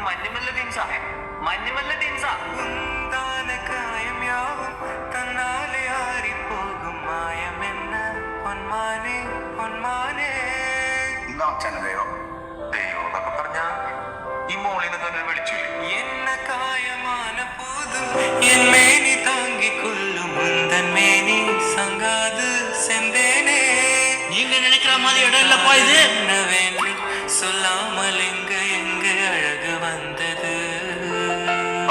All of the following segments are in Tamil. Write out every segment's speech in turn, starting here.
മഞ്ഞുമല്ല ടീംസാ മഞ്ഞുമല്ല ടീംസാ കായം യാവും തന്നാലെ ആറിപ്പോകും മായം എന്ന പൊന്മാനെ പൊന്മാനെ ദൈവം എന്നൊക്കെ പറഞ്ഞ ഈ മോളിനെ തന്നെ വിളിച്ചില്ലേ என்ன காயமான போதும் என் மேனி தாங்கிக் கொள்ளும் முந்தன் மேனி சங்காது செந்தேனே நீங்க நினைக்கிற மாதிரி இடம் இல்லப்பா இது. என்னவென்று சொல்லாமல் எங்க எங்க அழகு வந்தது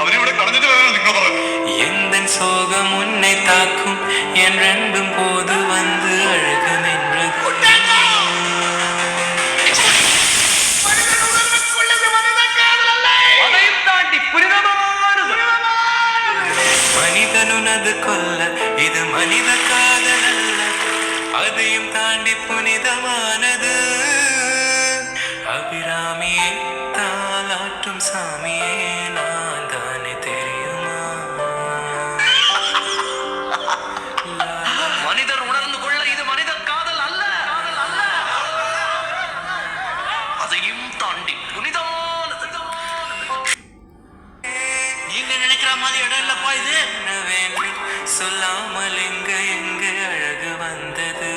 അവരിവിടെ കളഞ്ഞിട്ട് വരാനാണ് നിങ്ങൾ പറഞ്ഞത്. எந்தன் சோகம் உன்னை தாக்கும் என் ரெண்டும் போது வந்து அழகு நின்றது மனிதனுனது கொல்ல இது மனித காதல் அல்ல அதையும் தாண்டி புனிதமானது அபிராமியே தாலாட்டும் சாமியே நான் தானே தெரியுமா மனிதர் உணர்ந்து கொள்ள இது மனித காதல் அல்ல அதையும் தாண்டி புனிதமானது. நீங்க நினைக்கிற மாதிரி இடம் இல்லப்பா இது. என்னவென்று சொல்லாமல் எங்க எங்க அழகு வந்தது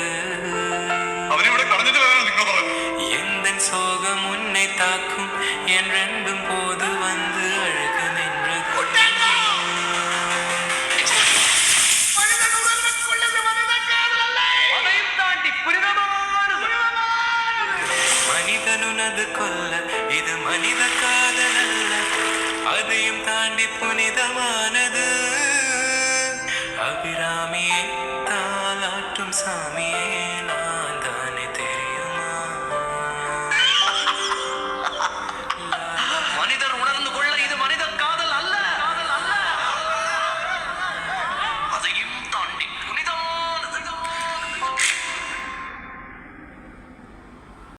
അവരിവിടെ കളഞ്ഞിട്ട് വരാനാണ് നിങ്ങൾ പറഞ്ഞത്. எந்தன் சோகம் உன்னை தாக்கும் என் ரெண்டும் போது வந்து அழகு நின்றது அதையும் தாண்டி புனிதமானது. மனிதனுனது கொல்ல இது மனித காதல் அல்ல அதையும் தாண்டி புனிதமானது அபிராமியே தாலாட்டும் சாமியே